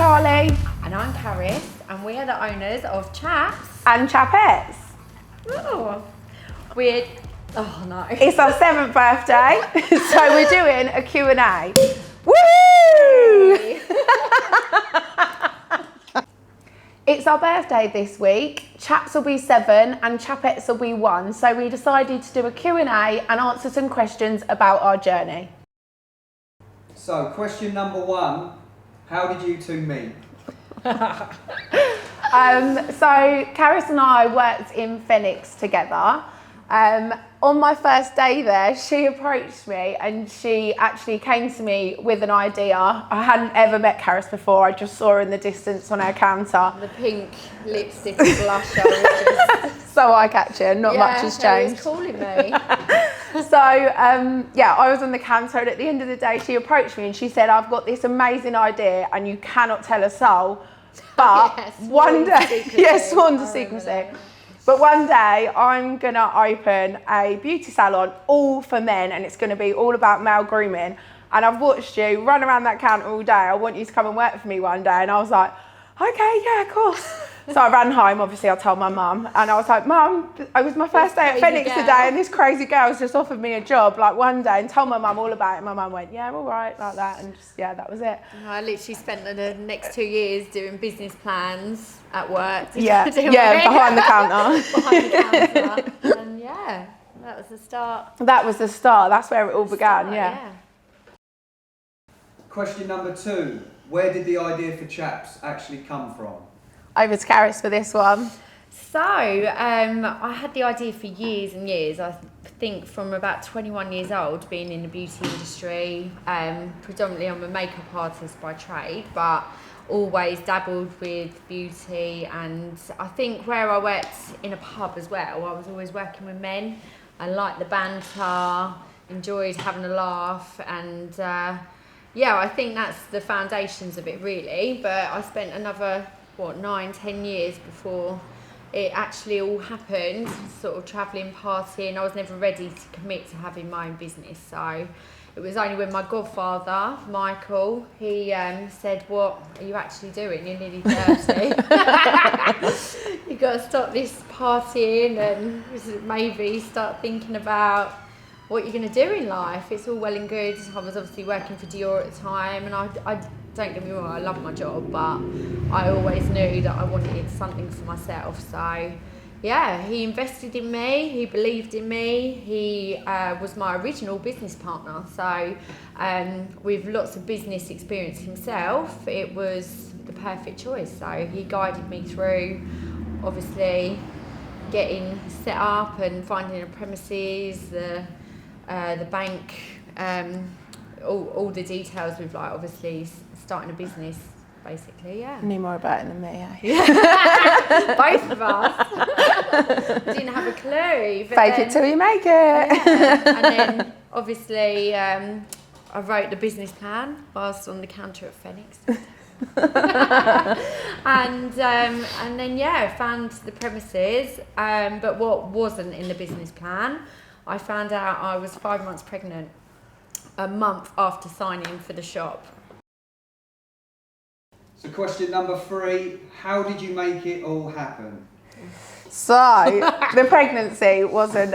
Charlie. And I'm Caris, and we are the owners of Chaps And Chaps. Oh, weird. Oh no. It's our 7th birthday, so we're doing a Q&A. Woo! It's our birthday this week. Chaps will be 7 and Chapettes will be 1. So we decided to do a Q&A and answer some questions about our journey. So, question number 1, how did you two meet? So Caris and I worked in Phoenix together. On my first day there, she approached me and she actually came to me with an idea. I hadn't ever met Caris before. I just saw her in the distance on her counter. The pink lipstick and blusher was just... So eye-catching, not much has changed. She was calling me. So, I was on the counter and at the end of the day, she approached me and she said, I've got this amazing idea and you cannot tell a soul, but one day, sworn to secrecy. But one day I'm gonna open a beauty salon all for men and it's gonna be all about male grooming. And I've watched you run around that counter all day. I want you to come and work for me one day. And I was like, okay, yeah, of course. So I ran home, obviously I told my mum and I was like, Mum, it was my first day at Phoenix today and this crazy girl's just offered me a job like one day, and told my mum all about it. My mum went, yeah, all right, like that, and just, yeah, that was it. I literally spent the next 2 years doing business plans at work. Yeah, behind the counter. Behind the counter. And yeah, that was the start. That was the start, that's where it all began, yeah. Question number 2, where did the idea for Chaps actually come from? Over to Caris for this one. So, I had the idea for years and years. I think from about 21 years old, being in the beauty industry. Predominantly I'm a makeup artist by trade, but always dabbled with beauty. And I think where I worked in a pub as well, I was always working with men. I liked the banter, enjoyed having a laugh, and I think that's the foundations of it really. But I spent another 9-10 years before it actually all happened, sort of travelling, partying. I was never ready to commit to having my own business, so it was only when my godfather, Michael, he said, what are you actually doing? You're nearly 30. You've got to stop this partying and maybe start thinking about what you're going to do in life. It's all well and good. I was obviously working for Dior at the time, and I don't get me wrong, I love my job, but I always knew that I wanted something for myself. So yeah, he invested in me, he believed in me, he was my original business partner. So with lots of business experience himself, it was the perfect choice. So he guided me through, obviously, getting set up and finding the premises, the bank, all the details with, like, obviously starting a business, basically, yeah. Knew more about it than me, Both of us. Didn't have a clue. Fake it till you make it. Yeah. And then, obviously, I wrote the business plan whilst on the counter at Phoenix. and then, found the premises. But what wasn't in the business plan, I found out I was 5 months pregnant a month after signing for the shop. So question number 3, how did you make it all happen? So the pregnancy wasn't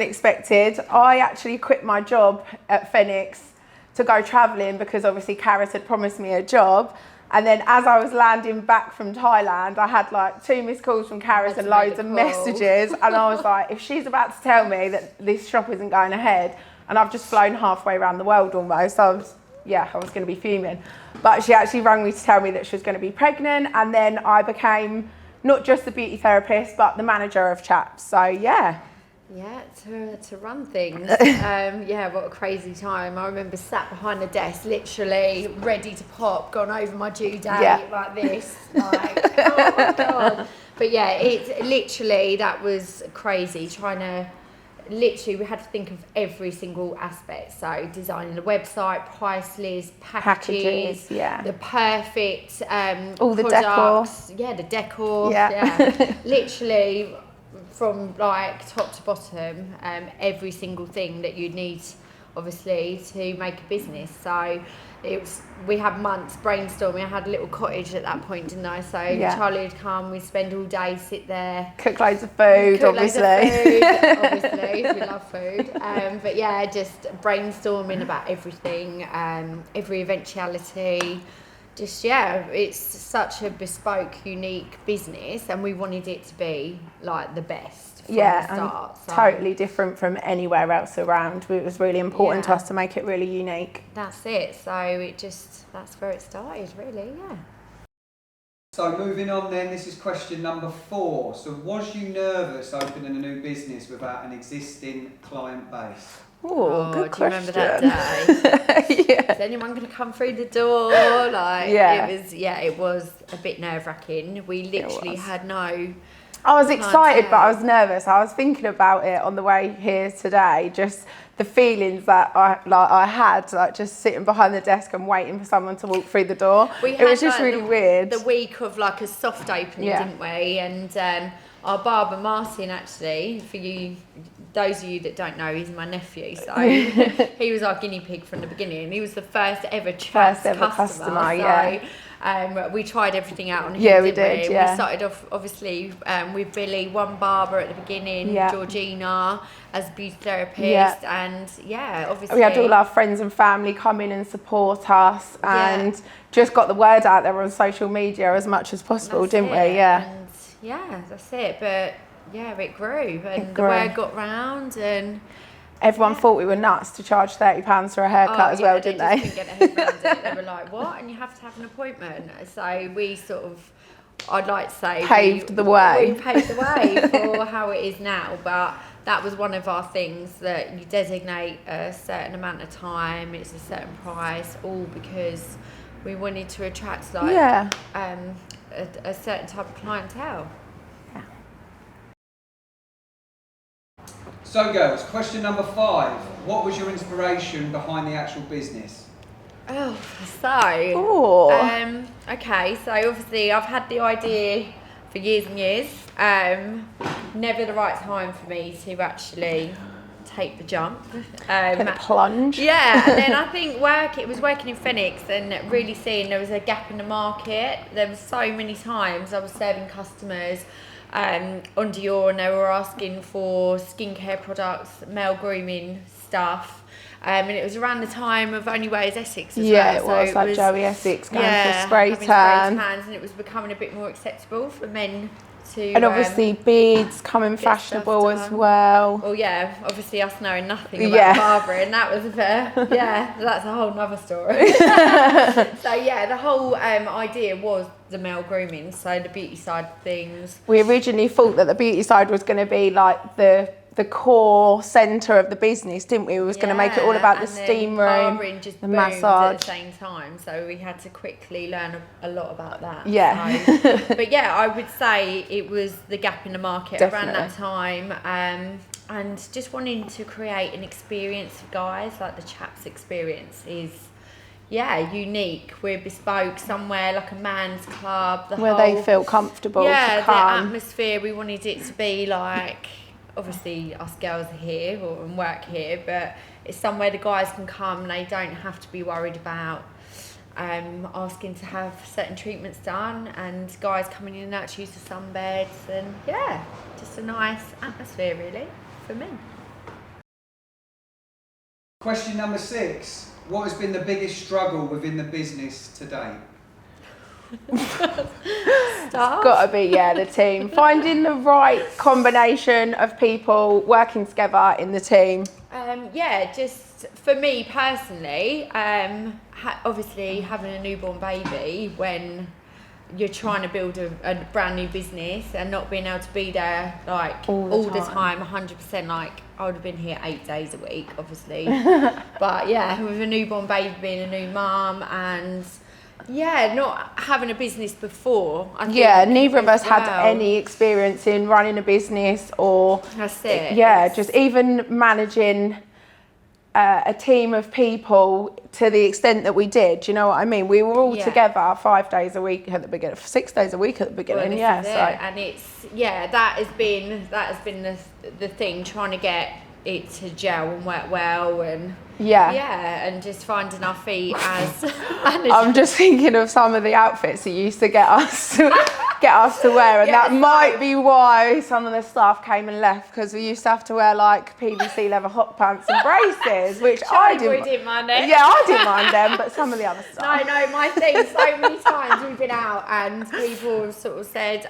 expected. I actually quit my job at Phoenix to go travelling because obviously Caris had promised me a job. And then as I was landing back from Thailand, I had like 2 missed calls from Caris and loads of messages. And I was like, if she's about to tell me that this shop isn't going ahead, and I've just flown halfway around the world almost, I was going to be fuming. But she actually rang me to tell me that she was going to be pregnant, and then I became not just the beauty therapist, but the manager of Chaps. So yeah. Yeah, to run things. What a crazy time. I remember sat behind the desk, literally ready to pop, gone over my due date like this. Like, oh my God. But yeah, it literally, that was crazy, we had to think of every single aspect. So designing the website, price list, packages, the perfect all the products, decor. Yeah, the decor. Yeah. Literally from like top to bottom, every single thing that you'd need obviously, to make a business. So we had months brainstorming. I had a little cottage at that point, didn't I? So Charlie would come, we'd spend all day, sit there, cook loads of food, obviously. Obviously, we love food. But yeah, just brainstorming about everything, every eventuality. Just it's such a bespoke, unique business, and we wanted it to be like the best from the start. And totally different from anywhere else around. It was really important to us to make it really unique. That's it. So that's where it started, really. Yeah. So moving on then, this is question number 4. So was you nervous opening a new business without an existing client base? Oh, good question. Do you remember that day? Yeah. Is anyone going to come through the door? It was a bit nerve-wracking. We literally had no... I was excited, but I was nervous. I was thinking about it on the way here today, just the feelings that I had, like just sitting behind the desk and waiting for someone to walk through the door. It was just really weird. The week of like a soft opening, didn't we? And our barber Martin, actually, for you, those of you that don't know, he's my nephew. So he was our guinea pig from the beginning. He was the first ever Chaps customer. We tried everything out on him, didn't we? We started off, obviously, with Billy, one barber at the beginning, Georgina as a beauty therapist, and obviously... We had all our friends and family come in and support us, and just got the word out there on social media as much as possible, didn't we? And that's it. But it grew, and the word got round, and... Everyone thought we were nuts to charge £30 for a haircut as well, didn't they? Just couldn't get their head around it. They were like, what? And you have to have an appointment. So we sort of, I'd like to say... Paved the way. We paved the way for how it is now. But that was one of our things, that you designate a certain amount of time, it's a certain price, all because we wanted to attract a certain type of clientele. So girls, question number 5. What was your inspiration behind the actual business? Okay, so obviously I've had the idea for years and years. Never the right time for me to actually take the jump. The plunge. Yeah, and then I think it was working in Phoenix and really seeing there was a gap in the market. There was so many times I was serving customers on Dior, and they were asking for skincare products, male grooming stuff, and it was around the time of Only Way is Essex as well. Yeah, it was like Joey Essex going for spray tan, and it was becoming a bit more acceptable for men to... And obviously beads coming fashionable as well. Well, yeah, obviously us knowing nothing about barbering, that was that's a whole nother story. So the whole idea was the male grooming, so the beauty side of things. We originally thought that the beauty side was going to be like the core centre of the business, didn't we? We was going to make it all about the steam room, just the massage at the same time. So we had to quickly learn a lot about that. Yeah. So, but I would say it was the gap in the market around that time, and just wanting to create an experience for guys, like the Chaps experience is. Unique. We're bespoke, somewhere like a man's club. Where they feel comfortable to come. The atmosphere, we wanted it to be like, obviously us girls are here and work here, but it's somewhere the guys can come and they don't have to be worried about asking to have certain treatments done, and guys coming in and out to use the sunbeds, and just a nice atmosphere really for me. Question number 6. What has been the biggest struggle within the business to date? It's got to be the team. Finding the right combination of people working together in the team. Just for me personally, obviously having a newborn baby when you're trying to build a brand new business and not being able to be there like all the time 100%, like I would have been here 8 days a week obviously. But with a newborn baby, being a new mum, and not having a business before. Neither of us had any experience in running a business or... That's it. Just even managing a team of people to the extent that we did. Do you know what I mean? We were all together 5 days a week at the beginning, 6 days a week at the beginning. And it's that has been the thing, trying to get it to gel and work well, and and just finding our feet as I'm just thinking of some of the outfits that you used to get us to wear, and that might be why some of the staff came and left, because we used to have to wear like PVC leather hot pants and braces, which I didn't mind it. Yeah, I didn't mind them, but some of the other stuff. No, my thing, so many times we've been out and people have sort of said,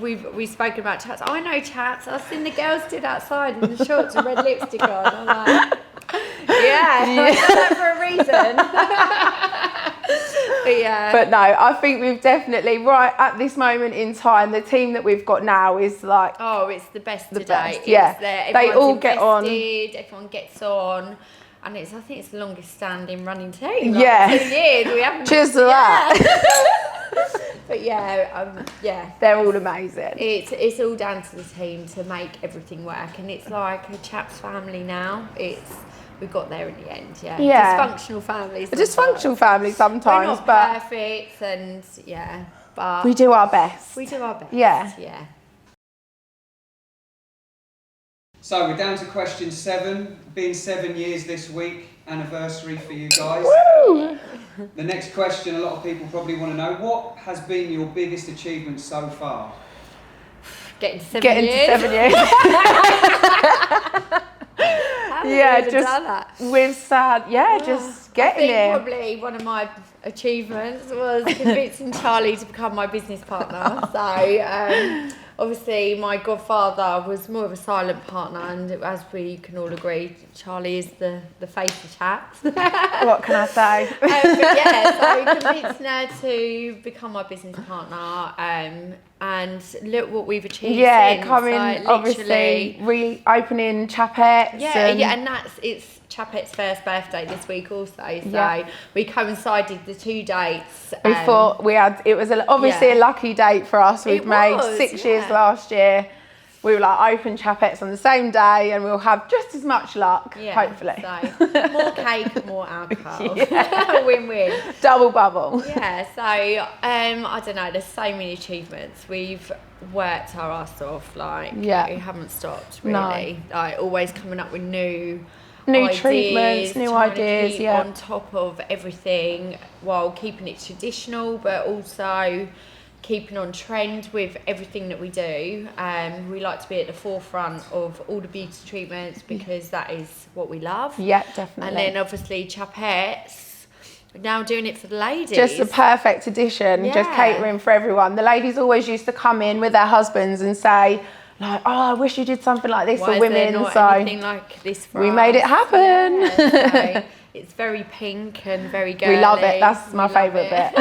we've spoken about Chaps. I know Chaps, I've seen the girls stood outside in the shorts and red lipstick on. I'm like, I done that for a reason. But no, I think we've definitely, right at this moment in time, the team that we've got now is like... Oh, it's the best today. They all get on. Everyone gets on. And I think it's the longest standing running team. 2 years. We haven't... Cheers to that. But they're all amazing. It's all down to the team to make everything work, and it's like a Chaps family now. We got there in the end. Dysfunctional families. A dysfunctional family sometimes, we're not but perfect, and but we do our best. Yeah. So we're down to question 7. Being 7 years this week, anniversary for you guys. Woo! The next question, a lot of people probably want to know, what has been your biggest achievement so far? Getting to 7 years. 7 years. Just getting there. Probably one of my achievements was convincing Charlie to become my business partner. So obviously my godfather was more of a silent partner, and as we can all agree, Charlie is the face of Chaps. What can I say? So convincing her to become my business partner, and look what we've achieved since. Obviously reopening Chapettes. And it's Chapet's first birthday this week also, so we coincided the 2 dates. We thought it was obviously a lucky date for us. We'd made 6 years last year. We were like, open Chapettes on the same day, and we'll have just as much luck, hopefully. So more cake, more alcohol. Win-win. Double bubble. So I don't know, there's so many achievements. We've worked our arse off, we haven't stopped really. Like always coming up with new ideas, treatments, new ideas, keep on top of everything while keeping it traditional, but also keeping on trend with everything that we do. We like to be at the forefront of all the beauty treatments because that is what we love. Yeah, definitely. And then obviously Chapettes, now doing it for the ladies. Just the perfect addition, just catering for everyone. The ladies always used to come in with their husbands and say, like, I wish you did something like this for women. Anything like this for us? Made it happen. So it's very pink and very girly. We love it. That's my favourite bit.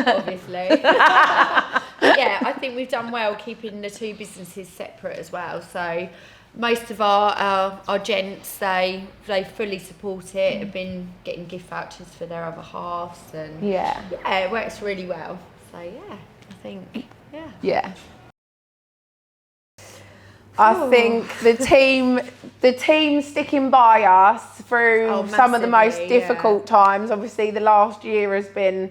Obviously. I think we've done well keeping the 2 businesses separate as well. So most of our gents, they fully support it. Have been getting gift vouchers for their other halves, and it works really well. So I think I think the team sticking by us through some of the most difficult times. Obviously, the last year has been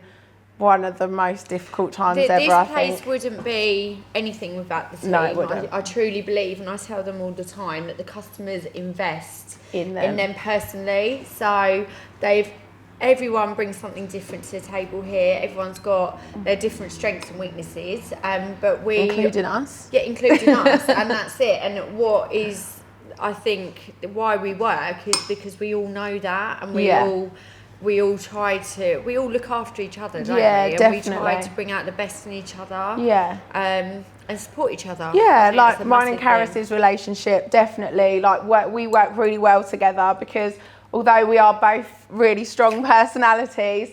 one of the most difficult times ever. This place wouldn't be anything without the team. No, it wouldn't. I truly believe, and I tell them all the time, that the customers invest in them personally. So everyone brings something different to the table here. Everyone's got their different strengths and weaknesses, but including us. Yeah, including us, and that's it. And what is, I think, why we work is because we all know that, and we all look after each other, don't we? And definitely. We try to bring out the best in each other. And support each other. Like mine and Karis's relationship, definitely. Like we work really well together because although we are both really strong personalities,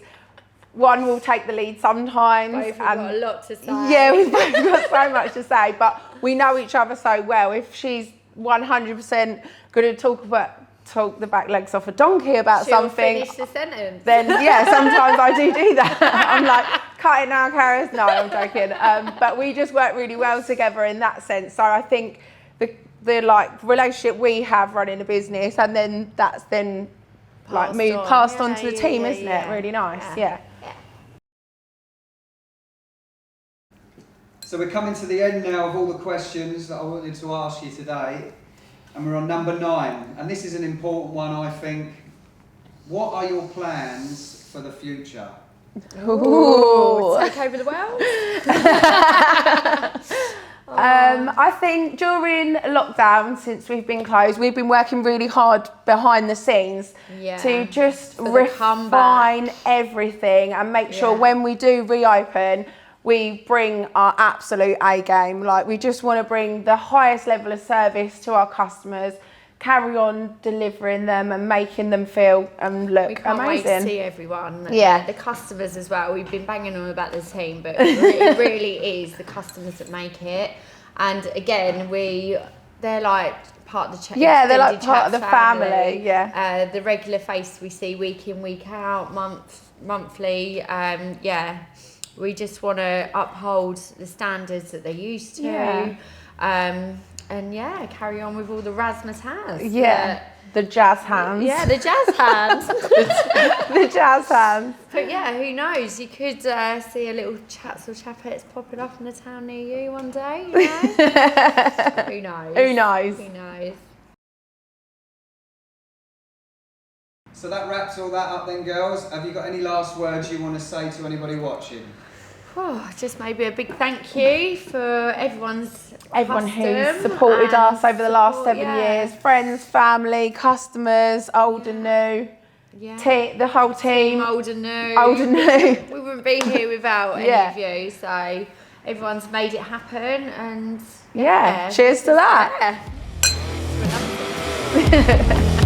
one will take the lead sometimes. Both have got a lot to say. Yeah, we've both got so much to say, but we know each other so well. If she's 100% going to talk the back legs off a donkey about something, finish the sentence. Then sometimes I do that. I'm like, cut it now, Karis. No, I'm joking. But we just work really well together in that sense. So I think the relationship we have running a business, and then that's then passed on to the team, isn't it? Really nice. Yeah. So we're coming to the end now of all the questions that I wanted to ask you today. And we're on number 9. And this is an important one, I think. What are your plans for the future? Ooh, take over the world. I think during lockdown, since we've been closed, we've been working really hard behind the scenes to just refine everything and make sure when we do reopen, we bring our absolute A game. Like, we just want to bring the highest level of service to our customers, carry on delivering them and making them feel and look amazing. We can't wait to see everyone. Yeah. The customers as well. We've been banging on about the team, but it really is the customers that make it. And again, they're like part of the they're like part of the family. Yeah. The regular face we see week in, week out, monthly. We just want to uphold the standards that they're used to. Yeah. And carry on with all the razzmatazz. Yeah, the jazz hands. Yeah, the jazz hands. The jazz hands. But yeah, who knows? You could see a little Chaps or Chapettes popping up in a town near you one day. You know? Who knows? Who knows? Who knows? So that wraps all that up then, girls. Have you got any last words you want to say to anybody watching? Oh, just maybe a big thank you for everyone who's supported us over the last 7 years. Friends, family, customers, old and new. Yeah. The whole team. Old and new. Old and new. We wouldn't be here without any of you. So everyone's made it happen, and cheers to that. Yeah.